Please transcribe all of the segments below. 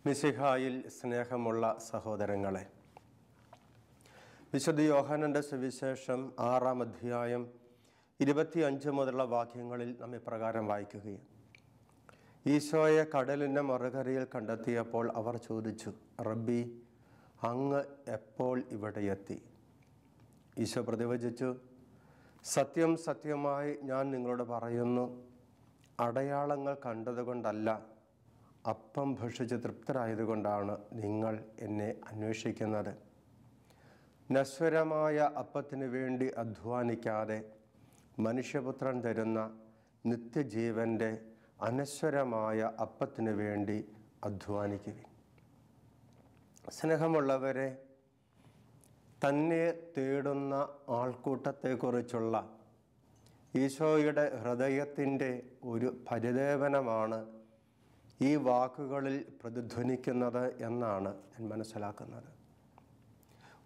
മിശിഹായിൽ സ്നേഹമുള്ള സഹോദരങ്ങളെ, വിശുദ്ധ യോഹന്നാന്റെ സുവിശേഷം 6-ാം അധ്യായം 25 മുതലുള്ള വാക്യങ്ങളിൽ നാം ഇപ്രകാരം വായിക്കുകയാണ്. ഈശോയെ കടലിൻ്റെ മറുകരയിൽ കണ്ടെത്തിയപ്പോൾ അവർ ചോദിച്ചു, റബ്ബി, അങ്ങ് എപ്പോൾ ഇവിടെ എത്തി? ഈശോ പ്രതിവചിച്ചു, സത്യം സത്യമായി ഞാൻ നിങ്ങളോട് പറയുന്നു, അടയാളങ്ങൾ കണ്ടതുകൊണ്ടല്ല, അപ്പം ഭക്ഷിച്ച് തൃപ്തരായതുകൊണ്ടാണ് നിങ്ങൾ എന്നെ അന്വേഷിക്കുന്നത്. നശ്വരമായ അപ്പത്തിന് വേണ്ടി അധ്വാനിക്കാതെ മനുഷ്യപുത്രൻ തരുന്ന നിത്യജീവൻ്റെ അനശ്വരമായ അപ്പത്തിന് വേണ്ടി അധ്വാനിക്കുവിൻ. സ്നേഹമുള്ളവരെ, തന്നെ തേടുന്ന ആൾക്കൂട്ടത്തെക്കുറിച്ചുള്ള ഈശോയുടെ ഹൃദയത്തിൻ്റെ ഒരു പരിദേവനമാണ് ഈ വാക്കുകളിൽ പ്രതിധ്വനിക്കുന്നത് എന്നാണ് ഞാൻ മനസ്സിലാക്കുന്നത്.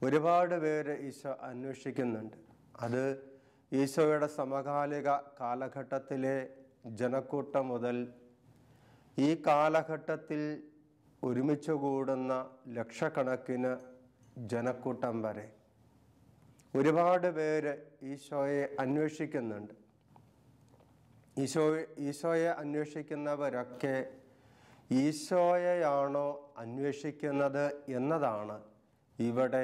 ഒരുപാട് പേര് ഈശോ അന്വേഷിക്കുന്നുണ്ട്. അത് ഈശോയുടെ സമകാലിക കാലഘട്ടത്തിലെ ജനക്കൂട്ടം മുതൽ ഈ കാലഘട്ടത്തിൽ ഒരുമിച്ച് കൂടുന്ന ലക്ഷക്കണക്കിന് ജനക്കൂട്ടം വരെ ഒരുപാട് പേര് ഈശോയെ അന്വേഷിക്കുന്നുണ്ട്. ഈശോയെ അന്വേഷിക്കുന്നവരൊക്കെ ഈശോയെയാണോ അന്വേഷിക്കുന്നത് എന്നതാണ് ഇവിടെ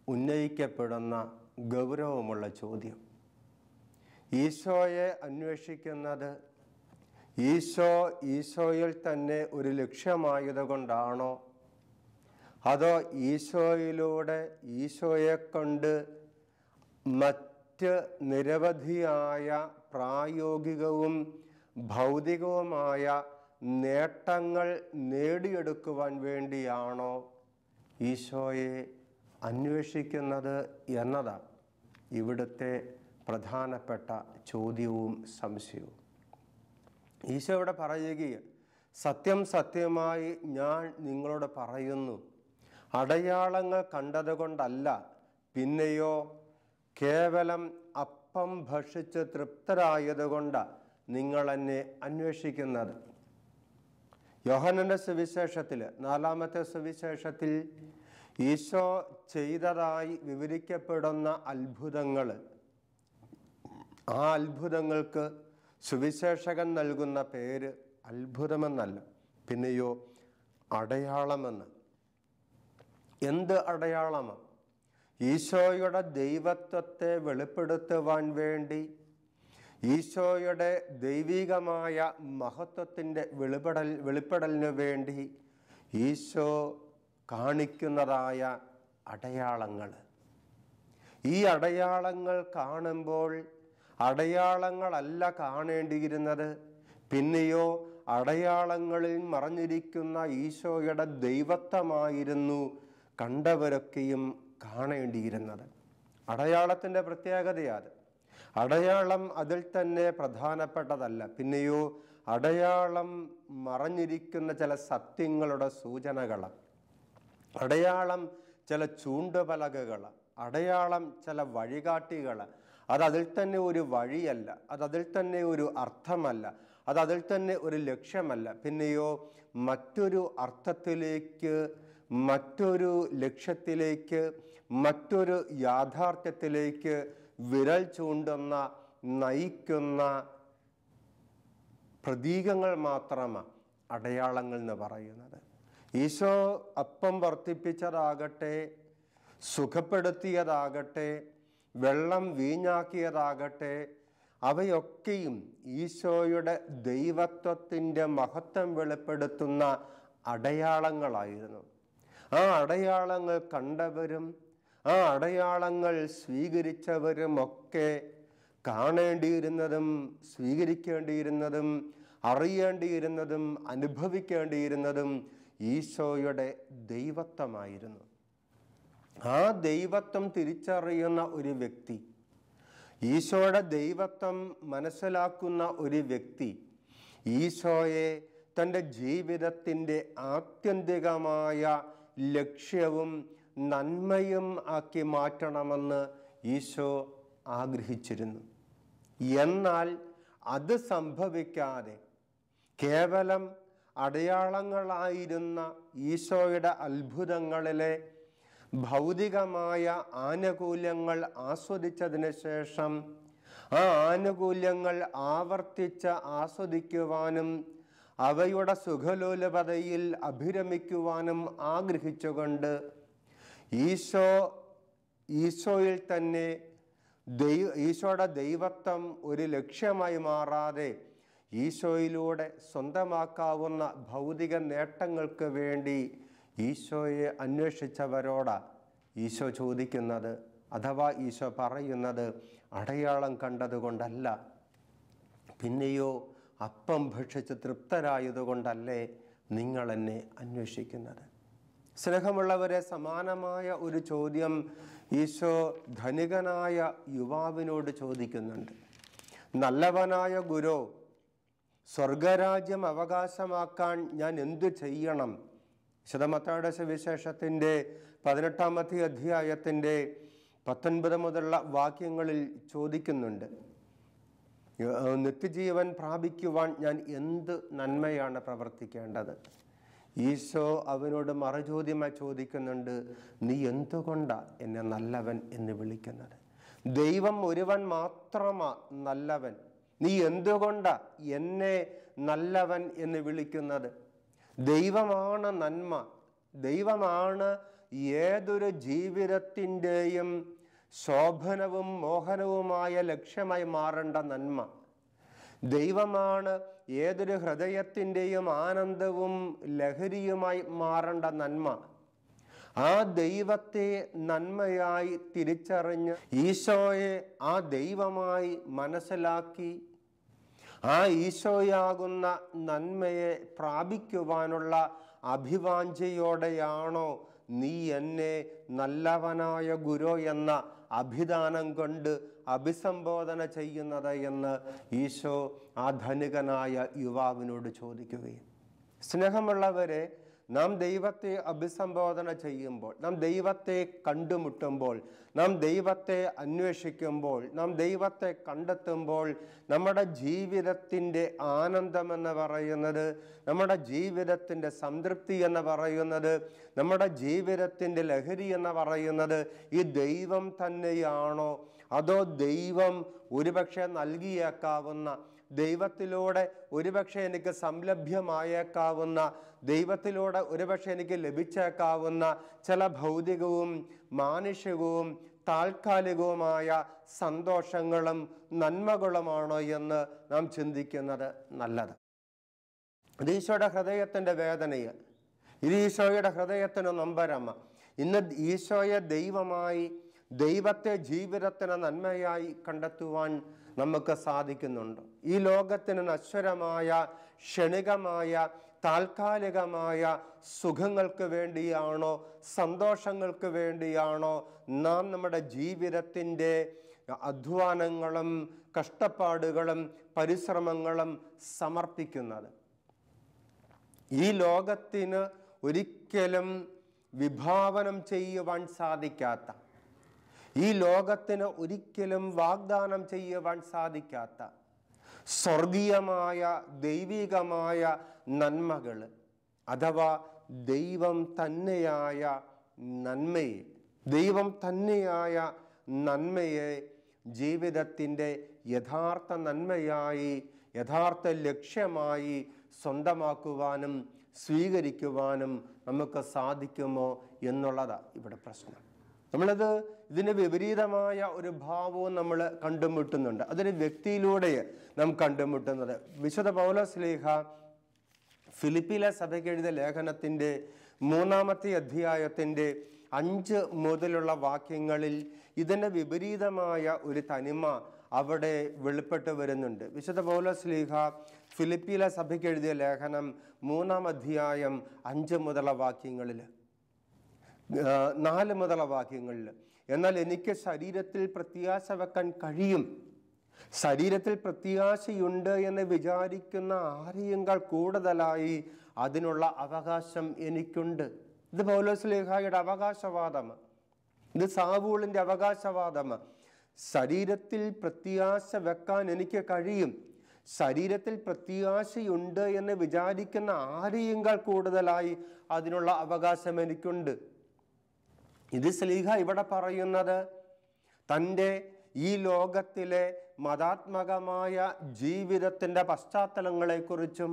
ഉന്നയിക്കപ്പെടുന്ന ഗൗരവമുള്ള ചോദ്യം. ഈശോയെ അന്വേഷിക്കുന്നത് ഈശോയിൽ തന്നെ ഒരു ലക്ഷ്യമായതുകൊണ്ടാണോ, അതോ ഈശോയിലൂടെ ഈശോയെ കൊണ്ട് മറ്റ് നിരവധിയായ പ്രായോഗികവും ഭൗതികവുമായ നേട്ടങ്ങൾ നേടിയെടുക്കുവാൻ വേണ്ടിയാണോ ഈശോയെ അന്വേഷിക്കുന്നത് എന്നതാണ് ഇവിടുത്തെ പ്രധാനപ്പെട്ട ചോദ്യവും സംശയവും. ഈശോയോട് പറയുകയാണ്, സത്യം സത്യമായി ഞാൻ നിങ്ങളോട് പറയുന്നു, അടയാളങ്ങൾ കണ്ടതുകൊണ്ടല്ല, പിന്നെയോ കേവലം അപ്പം ഭക്ഷിച്ച് തൃപ്തരായതുകൊണ്ടാണ് നിങ്ങൾ എന്നെ അന്വേഷിക്കുന്നത്. യോഹന്നാന്റെ സുവിശേഷത്തിൽ 4-ാമത്തെ സുവിശേഷത്തിൽ ഈശോ ചെയ്തതായി വിവരിക്കപ്പെടുന്ന അത്ഭുതങ്ങൾ, ആ അത്ഭുതങ്ങൾക്ക് സുവിശേഷകൻ നൽകുന്ന പേര് അത്ഭുതമെന്നല്ല, പിന്നെയോ അടയാളമെന്ന്. എന്ത് അടയാളമാണ്? ഈശോയുടെ ദൈവത്വത്തെ വെളിപ്പെടുത്തുവാൻ വേണ്ടി, ഈശോയുടെ ദൈവികമായ മഹത്വത്തിൻ്റെ വെളിപ്പെടലിന് വേണ്ടി ഈശോ കാണിക്കുന്നതായ അടയാളങ്ങൾ. ഈ അടയാളങ്ങൾ കാണുമ്പോൾ അടയാളങ്ങളല്ല കാണേണ്ടിയിരുന്നത്, പിന്നെയോ അടയാളങ്ങളിൽ മറഞ്ഞിരിക്കുന്ന ഈശോയുടെ ദൈവത്വമായിരുന്നു കണ്ടവരൊക്കെയും കാണേണ്ടിയിരുന്നത്. അടയാളത്തിൻ്റെ പ്രത്യേകതയാണ്. അടയാളം അതിൽ തന്നെ പ്രധാനപ്പെട്ടതല്ല, പിന്നെയോ അടയാളം മറഞ്ഞിരിക്കുന്ന ചില സത്യങ്ങളുടെ സൂചനകളാണ്. അടയാളം ചില ചൂണ്ടുപലകകൾ, അടയാളം ചില വഴികാട്ടികൾ. അതതിൽ തന്നെ ഒരു വഴിയല്ല, അതതിൽ തന്നെ ഒരു അർത്ഥമല്ല, അതതിൽ തന്നെ ഒരു ലക്ഷ്യമല്ല, പിന്നെയോ മറ്റൊരു അർത്ഥത്തിലേക്ക്, മറ്റൊരു ലക്ഷ്യത്തിലേക്ക്, മറ്റൊരു യാഥാർത്ഥ്യത്തിലേക്ക് വിരൽ ചൂണ്ടുന്ന, നയിക്കുന്ന പ്രതീകങ്ങൾ മാത്രമാണ് അടയാളങ്ങൾ എന്ന് പറയുന്നത്. ഈശോ അപ്പം വർദ്ധിപ്പിച്ചതാകട്ടെ, സുഖപ്പെടുത്തിയതാകട്ടെ, വെള്ളം വീഞ്ഞാക്കിയതാകട്ടെ, അവയൊക്കെയും ഈശോയുടെ ദൈവത്വത്തിൻ്റെ മഹത്വം വെളിപ്പെടുത്തുന്ന അടയാളങ്ങളായിരുന്നു. ആ അടയാളങ്ങൾ കണ്ടവരും ആ അടയാളങ്ങൾ സ്വീകരിച്ചവരും ഒക്കെ കാണേണ്ടിയിരുന്നതും സ്വീകരിക്കേണ്ടിയിരുന്നതും അറിയേണ്ടിയിരുന്നതും അനുഭവിക്കേണ്ടിയിരുന്നതും ഈശോയുടെ ദൈവത്വമായിരുന്നു. ആ ദൈവത്വം തിരിച്ചറിയുന്ന ഒരു വ്യക്തി, ഈശോയുടെ ദൈവത്വം മനസ്സിലാക്കുന്ന ഒരു വ്യക്തി ഈശോയെ തൻ്റെ ജീവിതത്തിൻ്റെ ആത്യന്തികമായ ലക്ഷ്യവും നന്മയും ആക്കി മാറ്റണമെന്ന് ഈശോ ആഗ്രഹിച്ചിരുന്നു. എന്നാൽ അത് സംഭവിക്കാതെ കേവലം അടയാളങ്ങളായിരുന്ന ഈശോയുടെ അത്ഭുതങ്ങളിലെ ഭൗതികമായ ആനുകൂല്യങ്ങൾ ആസ്വദിച്ചതിന് ശേഷം ആ ആനുകൂല്യങ്ങൾ ആവർത്തിച്ച് ആസ്വദിക്കുവാനും അവയുടെ സുഖലോലുപതയിൽ അഭിരമിക്കുവാനും ആഗ്രഹിച്ചുകൊണ്ട് ഈശോയിൽ തന്നെ ഈശോയുടെ ദൈവത്വം ഒരു ലക്ഷ്യമായി മാറാതെ ഈശോയിലൂടെ സ്വന്തമാക്കാവുന്ന ഭൗതിക നേട്ടങ്ങൾക്ക് വേണ്ടി ഈശോയെ അന്വേഷിച്ചവരോടാണ് ഈശോ ചോദിക്കുന്നത്, അഥവാ ഈശോ പറയുന്നത്, അടയാളം കണ്ടതുകൊണ്ടല്ല, പിന്നെയോ അപ്പം ഭക്ഷിച്ച് തൃപ്തരായതുകൊണ്ടല്ലേ നിങ്ങൾ എന്നെ അന്വേഷിക്കുന്നത്. സ്നേഹമുള്ളവരെ, സമാനമായ ഒരു ചോദ്യം ഈശോ ധനികനായ യുവാവിനോട് ചോദിക്കുന്നുണ്ട്. നല്ലവനായ ഗുരു, സ്വർഗരാജ്യം അവകാശമാക്കാൻ ഞാൻ എന്തു ചെയ്യണം? വിശുദ്ധ മത്തായിയുടെ സുവിശേഷത്തിൻ്റെ 18-ാമത്തെ അധ്യായത്തിൻ്റെ 19 മുതലുള്ള വാക്യങ്ങളിൽ ചോദിക്കുന്നുണ്ട്, നിത്യജീവൻ പ്രാപിക്കുവാൻ ഞാൻ എന്ത് നന്മയാണ് പ്രവർത്തിക്കേണ്ടത്? ഈശോ അവനോട് മറുചോദ്യമായി ചോദിക്കുന്നുണ്ട്, നീ എന്തുകൊണ്ടാണ് എന്നെ നല്ലവൻ എന്ന് വിളിക്കുന്നത്? ദൈവം ഒരുവൻ മാത്രമാ നല്ലവൻ, നീ എന്തുകൊണ്ടാണ് എന്നെ നല്ലവൻ എന്ന് വിളിക്കുന്നത്? ദൈവമാണ് നന്മ, ദൈവമാണ് ഏതൊരു ജീവിതത്തിൻ്റെയും ശോഭനവും മോഹനവുമായ ലക്ഷ്യമായി മാറേണ്ട നന്മ. ദൈവമാണ് ഏതൊരു ഹൃദയത്തിൻ്റെയും ആനന്ദവും ലഹരിയുമായി മാറേണ്ട നന്മ. ആ ദൈവത്തെ നന്മയായി തിരിച്ചറിഞ്ഞ് ഈശോയെ ആ ദൈവമായി മനസ്സിലാക്കി ആ ഈശോയാകുന്ന നന്മയെ പ്രാപിക്കുവാനുള്ള അഭിവാഞ്ചയോടെയാണോ നീ എന്നെ നല്ലവനായ ഗുരു എന്ന അഭിദാനം കൊണ്ട് അഭിസംബോധന ചെയ്യുന്നത് എന്ന് ഈശോ ആ ധനികനായ യുവാവിനോട് ചോദിക്കുകയും. സ്നേഹമുള്ളവരെ, നാം ദൈവത്തെ അഭിസംബോധന ചെയ്യുമ്പോൾ, നാം ദൈവത്തെ കണ്ടുമുട്ടുമ്പോൾ, നാം ദൈവത്തെ അന്വേഷിക്കുമ്പോൾ, നാം ദൈവത്തെ കണ്ടെത്തുമ്പോൾ നമ്മുടെ ജീവിതത്തിൻ്റെ ആനന്ദമെന്ന് പറയുന്നത്, നമ്മുടെ ജീവിതത്തിൻ്റെ സംതൃപ്തി എന്ന് പറയുന്നത്, നമ്മുടെ ജീവിതത്തിൻ്റെ ലഹരി എന്ന് പറയുന്നത് ഈ ദൈവം തന്നെയാണോ? അതോ ദൈവം ഒരുപക്ഷെ നൽകിയേക്കാവുന്ന, ദൈവത്തിലൂടെ ഒരുപക്ഷെ എനിക്ക് സംലഭ്യമായേക്കാവുന്ന, ദൈവത്തിലൂടെ ഒരുപക്ഷെ എനിക്ക് ലഭിച്ചേക്കാവുന്ന ചില ഭൗതികവും മാനുഷികവും താൽക്കാലികവുമായ സന്തോഷങ്ങളും നന്മകളുമാണോ എന്ന് നാം ചിന്തിക്കുന്നത് നല്ലത്. ഇത് ഈശോയുടെ ഹൃദയത്തിൻ്റെ വേദനയാണ്, ഇത് ഈശോയുടെ ഹൃദയത്തിന് നൊമ്പരമ. ഇന്ന് ഈശോയെ ദൈവമായി, ദൈവത്തെ ജീവിതത്തിന് നന്മയായി കണ്ടെത്തുവാൻ നമുക്ക് സാധിക്കുന്നുണ്ട്. ഈ ലോകത്തിന് നശ്വരമായ, ക്ഷണികമായ, താൽക്കാലികമായ സുഖങ്ങൾക്ക് വേണ്ടിയാണോ, സന്തോഷങ്ങൾക്ക് വേണ്ടിയാണോ നാം നമ്മുടെ ജീവിതത്തിൻ്റെ അധ്വാനങ്ങളും കഷ്ടപ്പാടുകളും പരിശ്രമങ്ങളും സമർപ്പിക്കുന്നത്? ഈ ലോകത്തിന് ഒരിക്കലും വിഭാവനം ചെയ്യുവാൻ സാധിക്കാത്ത, ഈ ലോകത്തിന് ഒരിക്കലും വാഗ്ദാനം ചെയ്യുവാൻ സാധിക്കാത്ത സ്വർഗീയമായ ദൈവികമായ നന്മകൾ, അഥവാ ദൈവം തന്നെയായ നന്മയെ, ദൈവം തന്നെയായ നന്മയെ ജീവിതത്തിൻ്റെ യഥാർത്ഥ നന്മയായി, യഥാർത്ഥ ലക്ഷ്യമായി സ്വന്തമാക്കുവാനും സ്വീകരിക്കുവാനും നമുക്ക് സാധിക്കുമോ എന്നുള്ളതാണ് ഇവിടെ പ്രശ്നം. ഇതിന് വിപരീതമായ ഒരു ഭാവവും നമ്മൾ കണ്ടുമുട്ടുന്നുണ്ട്. അതൊരു വ്യക്തിയിലൂടെ നാം കണ്ടുമുട്ടുന്നത്. വിശുദ്ധ പൗലോസ്ലീഹ ഫിലിപ്പിയിലെ സഭയ്ക്ക് എഴുതിയ ലേഖനത്തിൻ്റെ 3-ാമത്തെ അധ്യായത്തിൻ്റെ 5 മുതലുള്ള വാക്യങ്ങളിൽ ഇതിന് വിപരീതമായ ഒരു തനിമ അവിടെ വെളിപ്പെട്ട് വരുന്നുണ്ട്. വിശുദ്ധ പൗലോസ്ലീഹ ഫിലിപ്പിയിലെ സഭയ്ക്ക് എഴുതിയ ലേഖനം 3-ാം അധ്യായം 5 മുതലുള്ള വാക്യങ്ങളിൽ, 4 മുതലുള്ള വാക്യങ്ങളിൽ, എന്നാൽ എനിക്ക് ശരീരത്തിൽ പ്രത്യാശ വെക്കാൻ കഴിയും, ശരീരത്തിൽ പ്രത്യാശയുണ്ട് എന്ന് വിചാരിക്കുന്ന ആരെയെക്കാൾ കൂടുതലായി അതിനുള്ള അവകാശം എനിക്കുണ്ട്. ഇത് പൗലോസ്ലീഹായുടെ അവകാശവാദമാണ്, ഇത് സാവൂളിൻ്റെ അവകാശവാദമാണ്. ശരീരത്തിൽ പ്രത്യാശ വെക്കാൻ എനിക്ക് കഴിയും, ശരീരത്തിൽ പ്രത്യാശയുണ്ട് എന്ന് വിചാരിക്കുന്ന ആരെയെങ്കിൽ കൂടുതലായി അതിനുള്ള അവകാശം എനിക്കുണ്ട്. ഇത് ശ്ലീഹ ഇവിടെ പറയുന്നത് തൻ്റെ ഈ ലോകത്തിലെ മതാത്മകമായ ജീവിതത്തിൻ്റെ പശ്ചാത്തലങ്ങളെക്കുറിച്ചും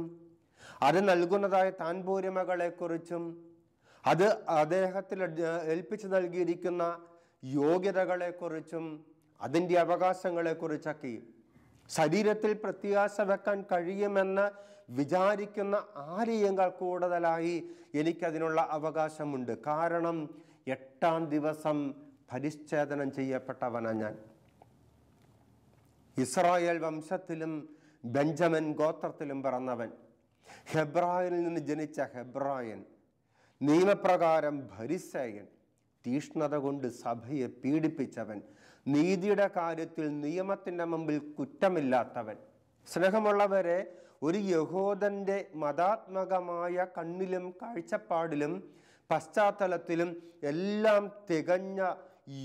അത് നൽകുന്നതായ താൻപോരിമകളെക്കുറിച്ചും അത് അദ്ദേഹത്തിൽ ഏൽപ്പിച്ചു നൽകിയിരിക്കുന്ന യോഗ്യതകളെക്കുറിച്ചും അതിൻ്റെ അവകാശങ്ങളെക്കുറിച്ചൊക്കെ ശരീരത്തിൽ പ്രത്യാശ വെക്കാൻ കഴിയുമെന്ന് വിചാരിക്കുന്ന ആരെയെങ്കിൽ കൂടുതലായി എനിക്കതിനുള്ള അവകാശമുണ്ട്. കാരണം 8-ാം ദിവസം പരിച്ഛേദനം ചെയ്യപ്പെട്ടവനാണ് ഞാൻ. ഇസ്രായേൽ വംശത്തിലും ബെഞ്ചമിൻ ഗോത്രത്തിലും പിറന്നവൻ, ഹെബ്രായനിൽ നിന്ന് ജനിച്ച ഹെബ്രായൻ, നിയമപ്രകാരം ഫരിസേയൻ, തീഷ്ണത കൊണ്ട് സഭയെ പീഡിപ്പിച്ചവൻ, നീതിയുടെ കാര്യത്തിൽ നിയമത്തിൻ്റെ മുമ്പിൽ കുറ്റമില്ലാത്തവൻ. സ്നേഹമുള്ളവരെ, ഒരു യഹൂദൻ്റെ മതാത്മകമായ കണ്ണിലും കാഴ്ചപ്പാടിലും പശ്ചാത്തലത്തിലും എല്ലാം തികഞ്ഞ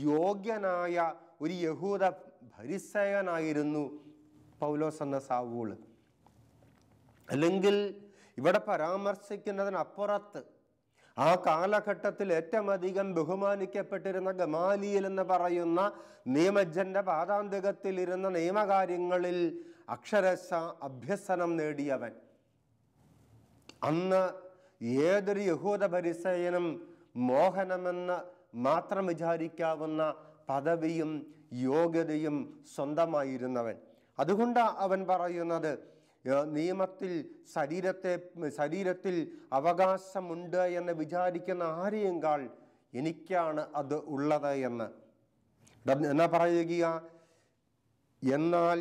യോഗ്യനായ ഒരു യഹൂദ ഫരിസേയനായിരുന്നു പൗലോസ് എന്ന സാവൂള്. അല്ലെങ്കിൽ ഇവിടെ പരാമർശിക്കുന്നതിനപ്പുറത്ത് ആ കാലഘട്ടത്തിൽ ഏറ്റവും അധികം ബഹുമാനിക്കപ്പെട്ടിരുന്ന ഗമാലിയേൽ എന്ന് പറയുന്ന നിയമജ്ഞന്റെ പാദാന്തികത്തിലിരുന്ന നിയമകാര്യങ്ങളിൽ അക്ഷരശ അഭ്യസനം നേടിയവൻ. അന്ന് ഏതൊരു യഹൂദ ഫരിസേയനും മോഹനമെന്ന് മാത്രം വിചാരിക്കാവുന്ന പദവിയും യോഗ്യതയും സ്വന്തമായിരുന്നവൻ. അതുകൊണ്ട് അവൻ പറയുന്നത് നിയമത്തിൽ ശരീരത്തിൽ അവകാശമുണ്ട് എന്ന് വിചാരിക്കുന്ന ആരെയെങ്കാൾ എനിക്കാണ് അത് ഉള്ളത് എന്ന്. എന്നാ പറയുക, എന്നാൽ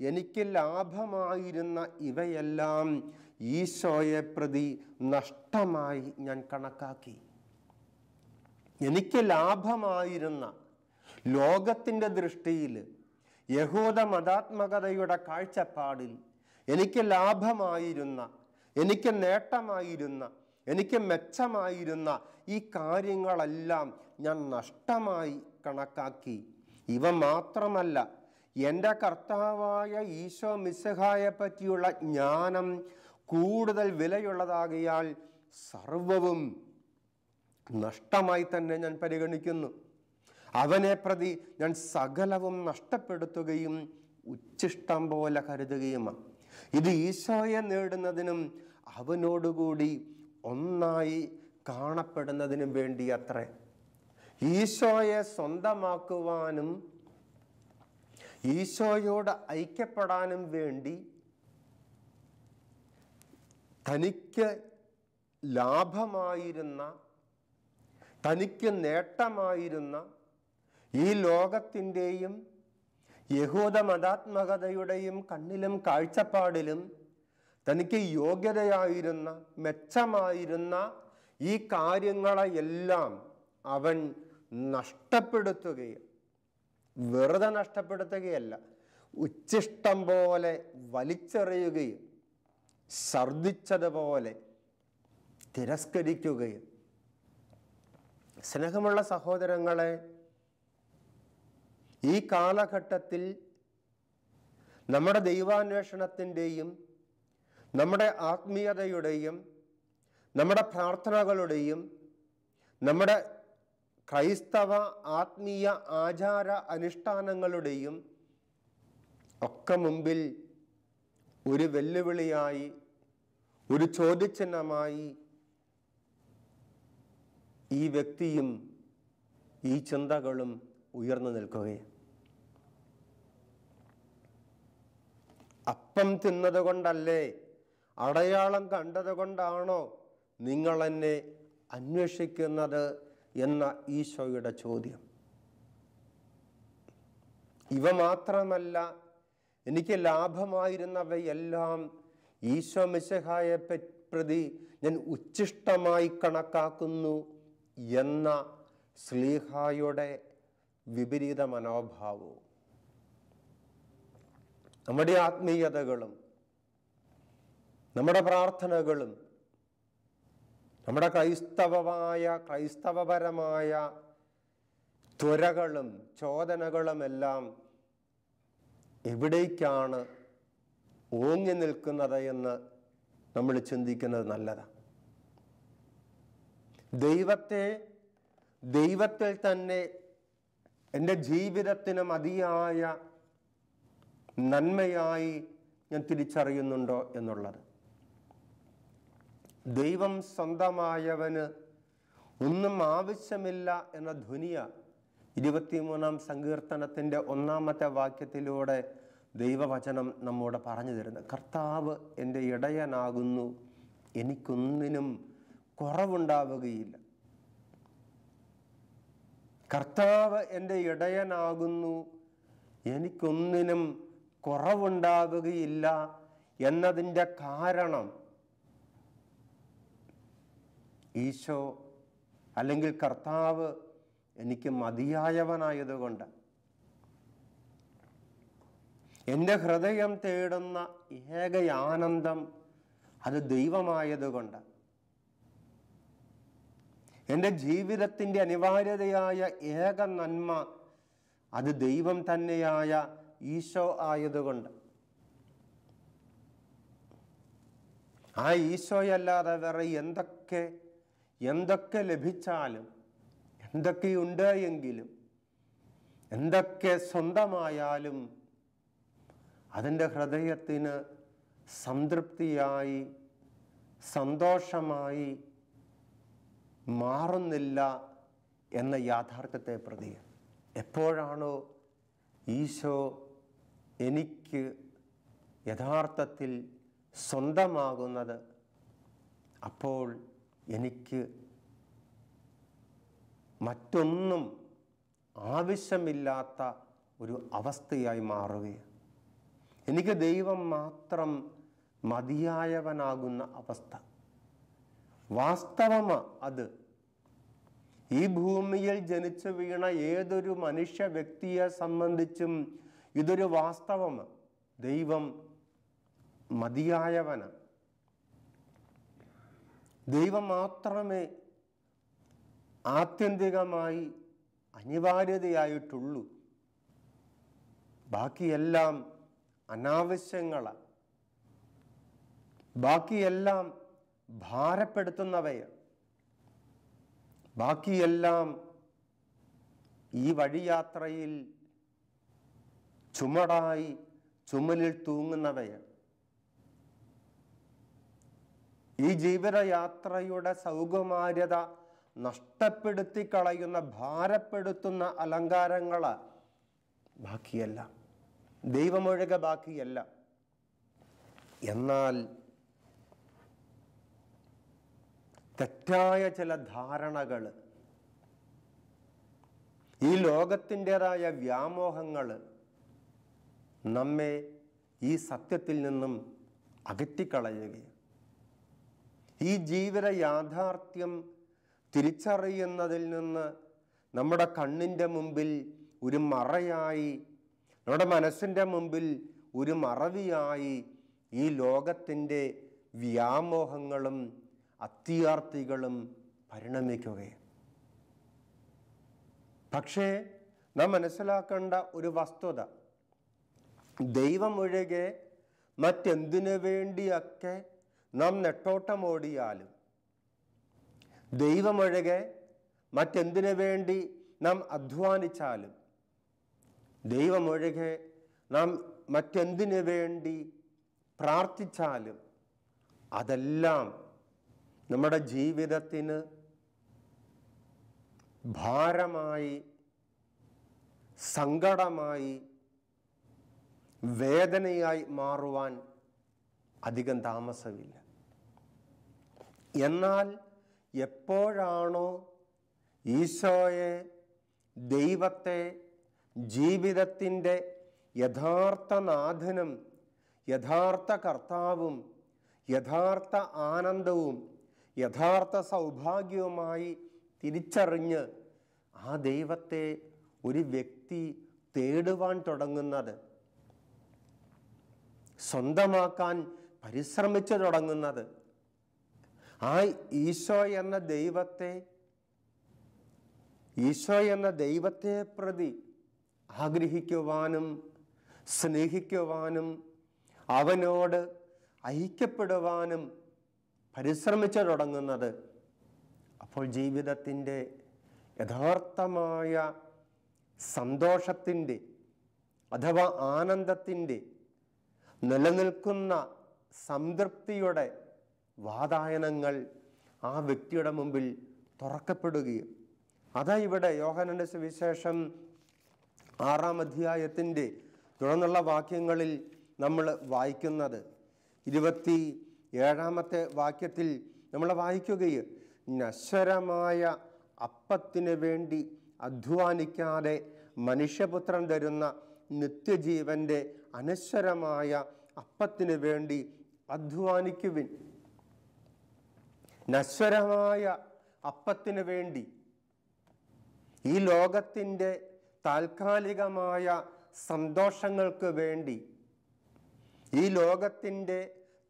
എനിക്ക് ലാഭമായിരുന്ന ഇവയെല്ലാം ഈശോയെ പ്രതി നഷ്ടമായി ഞാൻ കണക്കാക്കി. എനിക്ക് ലാഭമായിരുന്ന, ലോകത്തിൻ്റെ ദൃഷ്ടിയിൽ, യഹൂദ മതാത്മകതയുടെ കാഴ്ചപ്പാടിൽ എനിക്ക് ലാഭമായിരുന്ന, എനിക്ക് നേട്ടമായിരുന്ന, എനിക്ക് മെച്ചമായിരുന്ന ഈ കാര്യങ്ങളെല്ലാം ഞാൻ നഷ്ടമായി കണക്കാക്കി. ഇവ മാത്രമല്ല, എൻ്റെ കർത്താവായ ഈശോ മിശിഹായെ പറ്റിയുള്ള ജ്ഞാനം കൂടുതൽ വിലയുള്ളതാകിയാൽ സർവവും നഷ്ടമായി തന്നെ ഞാൻ പരിഗണിക്കുന്നു. അവനെ പ്രതി ഞാൻ സകലവും നഷ്ടപ്പെടുത്തുകയും ഉച്ഛിഷ്ടം പോലെ കരുതുകയുമാണ്. ഇത് ഈശോയെ നേടുന്നതിനും അവനോടുകൂടി ഒന്നായി കാണപ്പെടുന്നതിനും വേണ്ടി അത്രേ. ഈശോയെ സ്വന്തമാക്കുവാനും ഈശോയോട് ഐക്യപ്പെടാനും വേണ്ടി തനിക്ക് ലാഭമായിരുന്ന, തനിക്ക് നേട്ടമായിരുന്ന ഈ ലോകത്തിൻ്റെയും യഹൂദ മതാത്മകതയുടെയും കണ്ണിലും കാഴ്ചപ്പാടിലും തനിക്ക് യോഗ്യതയായിരുന്ന, മെച്ചമായിരുന്ന ഈ കാര്യങ്ങളെയെല്ലാം അവൻ നഷ്ടപ്പെടുത്തുകയും, വെറുതെ നഷ്ടപ്പെടുത്തുകയല്ല, ഉച്ഛിഷ്ടം പോലെ വലിച്ചെറിയുകയും ഛർദിച്ചതുപോലെ തിരസ്കരിക്കുകയും. സ്നേഹമുള്ള സഹോദരങ്ങളെ, ഈ കാലഘട്ടത്തിൽ നമ്മുടെ ദൈവാന്വേഷണത്തിൻ്റെയും നമ്മുടെ ആത്മീയതയുടെയും നമ്മുടെ പ്രാർത്ഥനകളുടെയും നമ്മുടെ ക്രൈസ്തവ ആത്മീയ ആചാര അനുഷ്ഠാനങ്ങളുടെയും ഒക്കെ മുമ്പിൽ ഒരു വെല്ലുവിളിയായി, ഒരു ചോദ്യചിഹ്നമായി ഈ വ്യക്തിയും ഈ ചിന്തകളും ഉയർന്നു നിൽക്കുകയാണ്. അപ്പം തിന്നത് കൊണ്ടല്ലേ, അടയാളം കണ്ടത് കൊണ്ടാണോ നിങ്ങൾ എന്നെ അന്വേഷിക്കുന്നത് എന്ന ഈശോയുടെ ചോദ്യം. ഇവ മാത്രമല്ല, എനിക്ക് ലാഭമായിരുന്നവയെല്ലാം ഈശോ മിശിഹായെ പ്രതി ഞാൻ ഉച്ഛിഷ്ടമായി കണക്കാക്കുന്നു എന്ന ശ്ലീഹായുടെ വിപരീത മനോഭാവവും. നമ്മുടെ ആത്മീയതകളും നമ്മുടെ പ്രാർത്ഥനകളും നമ്മുടെ ക്രൈസ്തവപരമായ ത്വരകളും ചോദനകളുമെല്ലാം എവിടേക്കാണ് ഓങ്ങി നിൽക്കുന്നത് എന്ന് നമ്മൾ ചിന്തിക്കുന്നത് നല്ലതാണ്. ദൈവത്തിൽ തന്നെ എൻ്റെ ജീവിതത്തിന് മതിയായ നന്മയായി ഞാൻ തിരിച്ചറിയുന്നുണ്ടോ എന്നുള്ളത്. ദൈവം സ്വന്തമായവന് ഒന്നും ആവശ്യമില്ല എന്ന ധ്വനിയ 23-ാം സങ്കീർത്തനത്തിൻ്റെ 1-ാമത്തെ വാക്യത്തിലൂടെ ദൈവവചനം നമ്മോട് പറഞ്ഞു തരുന്നത്. കർത്താവ് എൻ്റെ ഇടയനാകുന്നു, എനിക്കൊന്നിനും കുറവുണ്ടാവുകയില്ല. കർത്താവ് എൻ്റെ ഇടയനാകുന്നു, എനിക്കൊന്നിനും കുറവുണ്ടാവുകയില്ല എന്നതിൻ്റെ കാരണം ഈശോ അല്ലെങ്കിൽ കർത്താവ് എനിക്ക് മതിയായവനായതുകൊണ്ട്, എൻ്റെ ഹൃദയം തേടുന്ന ഏക ആനന്ദം അത് ദൈവമായതുകൊണ്ട്, എൻ്റെ ജീവിതത്തിൻ്റെ അനിവാര്യതയായ ഏക നന്മ അത് ദൈവം തന്നെയായ ഈശോ ആയതുകൊണ്ട്, ആ ഈശോയല്ലാതെ വേറെ എന്തൊക്കെ ലഭിച്ചാലും, എന്തൊക്കെയുണ്ട് എങ്കിലും, എന്തൊക്കെ സ്വന്തമായാലും അതിൻ്റെ ഹൃദയത്തിന് സംതൃപ്തിയായി സന്തോഷമായി മാറുന്നില്ല എന്ന യാഥാർത്ഥ്യത്തെ പ്രതി. എപ്പോഴാണോ ഈശോ എനിക്ക് യഥാർത്ഥത്തിൽ സ്വന്തമാകുന്നത്, അപ്പോൾ എനിക്ക് മറ്റൊന്നും ആവശ്യമില്ലാത്ത ഒരു അവസ്ഥയായി മാറുകയാണ്. എനിക്ക് ദൈവം മാത്രം മതിയായവനാകുന്ന അവസ്ഥ. വാസ്തവമാണ് അത്. ഈ ഭൂമിയിൽ ജനിച്ചു വീണ ഏതൊരു മനുഷ്യ വ്യക്തിയെ സംബന്ധിച്ചും ഇതൊരു വാസ്തവമാണ്. ദൈവം മതിയായവനാണ്. ദൈവം മാത്രമേ ആത്യന്തികമായി അനിവാര്യതയായിട്ടുള്ളൂ. ബാക്കിയെല്ലാം അനാവശ്യങ്ങളാണ്. ബാക്കിയെല്ലാം ഭാരപ്പെടുത്തുന്നവയാണ്. ബാക്കിയെല്ലാം ഈ വഴിയാത്രയിൽ ചുമടായി ചുമലിൽ തൂങ്ങുന്നവയാണ്. ഈ ജീവിതയാത്രയുടെ സൗകുമാര്യത നഷ്ടപ്പെടുത്തി കളയുന്ന, ഭാരപ്പെടുത്തുന്ന അലങ്കാരങ്ങളാണ് ബാക്കിയല്ല. ദൈവമൊഴികെ ബാക്കിയല്ല. എന്നാൽ തെറ്റായ ചില ധാരണകൾ, ഈ ലോകത്തിൻ്റെതായ വ്യാമോഹങ്ങൾ നമ്മെ ഈ സത്യത്തിൽ നിന്നും അകറ്റിക്കളയുകയാണ്. ഈ ജീവിത യാഥാർത്ഥ്യം തിരിച്ചറിയുന്നതിൽ നിന്ന് നമ്മുടെ കണ്ണിൻ്റെ മുമ്പിൽ ഒരു മറയായി, നമ്മുടെ മനസ്സിൻ്റെ മുമ്പിൽ ഒരു മറവിയായി ഈ ലോകത്തിൻ്റെ വ്യാമോഹങ്ങളും അത്യാർത്ഥികളും പരിണമിക്കുകയാണ്. പക്ഷേ നാം മനസ്സിലാക്കേണ്ട ഒരു വസ്തുത, ദൈവമൊഴികെ മറ്റെന്തിനു വേണ്ടിയൊക്കെ നാം നെട്ടോട്ടമോടിയാലും, ദൈവമൊഴികെ മറ്റെന്തിനു വേണ്ടി നാം അധ്വാനിച്ചാലും, ദൈവമൊഴികെ നാം മറ്റെന്തിനു വേണ്ടി പ്രാർത്ഥിച്ചാലും, അതെല്ലാം നമ്മുടെ ജീവിതത്തിന് ഭാരമായി, സങ്കടമായി, വേദനയായി മാറുവാൻ അധികം താമസമില്ല. എന്നാൽ എപ്പോഴാണോ ഈശോയെ, ദൈവത്തെ ജീവിതത്തിൻ്റെ യഥാർത്ഥ നാഥനും യഥാർത്ഥ കർത്താവും യഥാർത്ഥ ആനന്ദവും യഥാർത്ഥ സൗഭാഗ്യവുമായി തിരിച്ചറിഞ്ഞ് ആ ദൈവത്തെ ഒരു വ്യക്തി തേടുവാൻ തുടങ്ങുന്നത്, സ്വന്തമാക്കാൻ പരിശ്രമിച്ചു തുടങ്ങുന്നത്, ആ ഈശോ എന്ന ദൈവത്തെ പ്രതി ആഗ്രഹിക്കുവാനും സ്നേഹിക്കുവാനും അവനോട് ഐക്യപ്പെടുവാനും പരിശ്രമിച്ചു തുടങ്ങുന്നത്, അപ്പോൾ ജീവിതത്തിൻ്റെ യഥാർത്ഥമായ സന്തോഷത്തിൻ്റെ അഥവാ ആനന്ദത്തിൻ്റെ, നിലനിൽക്കുന്ന സംതൃപ്തിയുടെ വാതായനങ്ങൾ ആ വ്യക്തിയുടെ മുമ്പിൽ തുറക്കപ്പെടുകയും, അതാ ഇവിടെ യോഹന്നാന്റെ സുവിശേഷം 6-ാം അധ്യായത്തിൻ്റെ തുടർന്നുള്ള വാക്യങ്ങളിൽ നമ്മൾ വായിക്കുന്നത്. 27-ാമത്തെ വാക്യത്തിൽ നമ്മൾ വായിക്കുകയും, നശ്വരമായ അപ്പത്തിന് വേണ്ടി അധ്വാനിക്കാതെ മനുഷ്യപുത്രൻ തരുന്ന നിത്യജീവന്റെ അനശ്വരമായ അപ്പത്തിന് വേണ്ടി അധ്വാനിക്കുവിൻ. നശ്വരമായ അപ്പത്തിന് വേണ്ടി, ഈ ലോകത്തിൻ്റെ താൽക്കാലികമായ സന്തോഷങ്ങൾക്ക് വേണ്ടി, ഈ ലോകത്തിൻ്റെ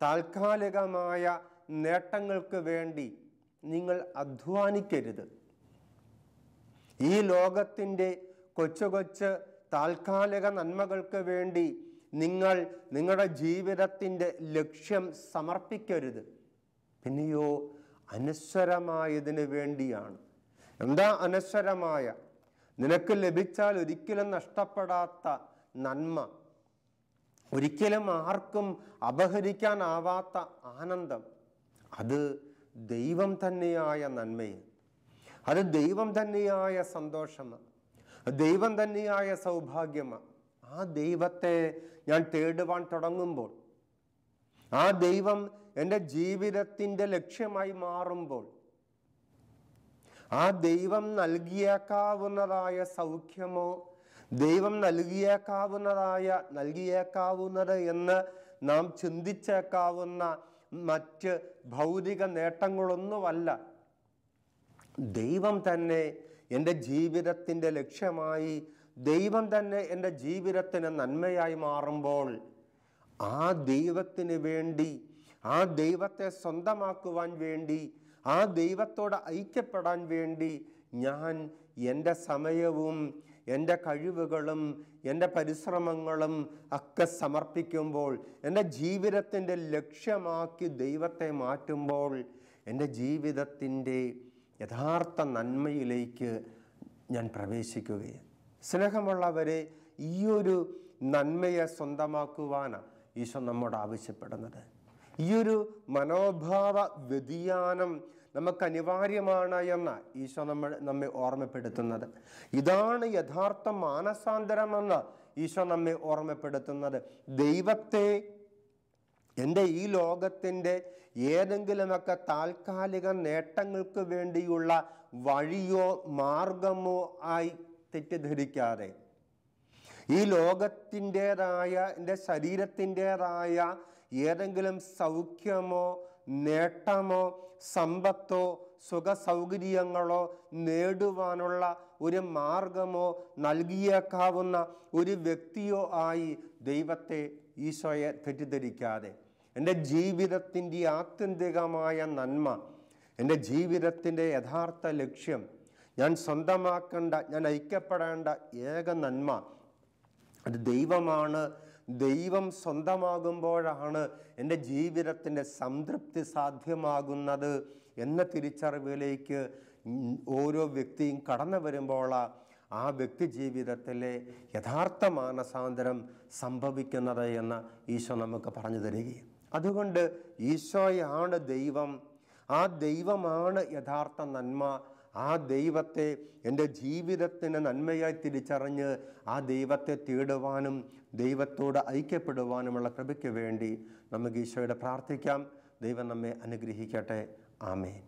താൽക്കാലികമായ നേട്ടങ്ങൾക്ക് വേണ്ടി നിങ്ങൾ അധ്വാനിക്കരുത്. ഈ ലോകത്തിൻ്റെ കൊച്ചു കൊച്ചു താൽക്കാലിക നന്മകൾക്ക് വേണ്ടി നിങ്ങൾ നിങ്ങളുടെ ജീവിതത്തിൻ്റെ ലക്ഷ്യം സമർപ്പിക്കരുത്. പിന്നെയോ അനശ്വരമായതിന് വേണ്ടിയാണ്. എന്താ അനശ്വരമായ? നിനക്ക് ലഭിച്ചാൽ ഒരിക്കലും നഷ്ടപ്പെടാത്ത നന്മ, ഒരിക്കലും ആർക്കും അപഹരിക്കാനാവാത്ത ആനന്ദം, അത് ദൈവം തന്നെയായ നന്മയാണ്, അത് ദൈവം തന്നെയായ സന്തോഷമാണ്, ദൈവം തന്നെയായ സൗഭാഗ്യമാണ്. ആ ദൈവത്തെ ഞാൻ തേടുവാൻ തുടങ്ങുമ്പോൾ, ആ ദൈവം എൻ്റെ ജീവിതത്തിൻ്റെ ലക്ഷ്യമായി മാറുമ്പോൾ, ആ ദൈവം നൽകിയേക്കാവുന്നതായ സൗഖ്യമോ, ദൈവം നൽകിയേക്കാവുന്നത് എന്ന് നാം ചിന്തിച്ചേക്കാവുന്ന മറ്റ് ഭൗതിക നേട്ടങ്ങളൊന്നുമല്ല, ദൈവം തന്നെ എൻ്റെ ജീവിതത്തിൻ്റെ ലക്ഷ്യമായി, ദൈവം തന്നെ എൻ്റെ ജീവിതത്തിന് നന്മയായി മാറുമ്പോൾ, ആ ദൈവത്തിന് വേണ്ടി, ആ ദൈവത്തെ സ്വന്തമാക്കുവാൻ വേണ്ടി, ആ ദൈവത്തോട് ഐക്യപ്പെടാൻ വേണ്ടി ഞാൻ എൻ്റെ സമയവും എൻ്റെ കഴിവുകളും എൻ്റെ പരിശ്രമങ്ങളും ഒക്കെ സമർപ്പിക്കുമ്പോൾ, എൻ്റെ ജീവിതത്തിൻ്റെ ലക്ഷ്യമാക്കി ദൈവത്തെ മാറ്റുമ്പോൾ, എൻ്റെ ജീവിതത്തിൻ്റെ യഥാർത്ഥ നന്മയിലേക്ക് ഞാൻ പ്രവേശിക്കുകയാണ്. സ്നേഹമുള്ളവരെ, ഈയൊരു നന്മയെ സ്വന്തമാക്കുവാനാണ് ഈശോ നമ്മോട് ആവശ്യപ്പെടുന്നത്. ഈയൊരു മനോഭാവ വ്യതിയാനം നമുക്ക് അനിവാര്യമാണ് എന്ന് ഈശോ നമ്മെ ഓർമ്മപ്പെടുത്തുന്നത്. ഇതാണ് യഥാർത്ഥ മാനസാന്തരമെന്ന് ഈശോ നമ്മെ ഓർമ്മപ്പെടുത്തുന്നത്. ദൈവത്തെ എൻ്റെ ഈ ലോകത്തിൻ്റെ ഏതെങ്കിലുമൊക്കെ താൽക്കാലിക നേട്ടങ്ങൾക്ക് വേണ്ടിയുള്ള വഴിയോ മാർഗമോ ആയി തെറ്റിദ്ധരിക്കാതെ, ഈ ലോകത്തിൻ്റെതായ, എൻ്റെ ശരീരത്തിൻ്റെതായ ഏതെങ്കിലും സൗഖ്യമോ നേട്ടമോ സമ്പത്തോ സുഖസൗകര്യങ്ങളോ നേടുവാനുള്ള ഒരു മാർഗമോ നൽകിയേക്കാവുന്ന ഒരു വ്യക്തിയോ ആയി ദൈവത്തെ, ഈശോയെ തെറ്റിദ്ധരിക്കാതെ, എൻ്റെ ജീവിതത്തിൻ്റെ ആത്യന്തികമായ നന്മ, എൻ്റെ ജീവിതത്തിൻ്റെ യഥാർത്ഥ ലക്ഷ്യം, ഞാൻ സ്വന്തമാക്കേണ്ട, ഞാൻ ഐക്യപ്പെടേണ്ട ഏക നന്മ അത് ദൈവമാണ്. ദൈവം സ്വന്തമാകുമ്പോഴാണ് എൻ്റെ ജീവിതത്തിൻ്റെ സംതൃപ്തി സാധ്യമാകുന്നത് എന്ന തിരിച്ചറിവിലേക്ക് ഓരോ വ്യക്തിയും കടന്നു വരുമ്പോൾ ആ വ്യക്തി ജീവിതത്തിലെ യഥാർത്ഥ മാനസാന്തരം സംഭവിക്കുന്നത് എന്ന് ഈശോ നമുക്ക് പറഞ്ഞു തരികയും, അതുകൊണ്ട് ഈശോയാണ് ദൈവം, ആ ദൈവമാണ് യഥാർത്ഥ നന്മ. ആ ദൈവത്തെ എൻ്റെ ജീവിതത്തിന് നന്മയായി തിരിച്ചറിഞ്ഞ് ആ ദൈവത്തെ തേടുവാനും ദൈവത്തോട് ഐക്യപ്പെടുവാനുമുള്ള കൃപയ്ക്ക് വേണ്ടി നമുക്ക് ഈശോയോട് പ്രാർത്ഥിക്കാം. ദൈവം നമ്മെ അനുഗ്രഹിക്കട്ടെ. ആമേൻ.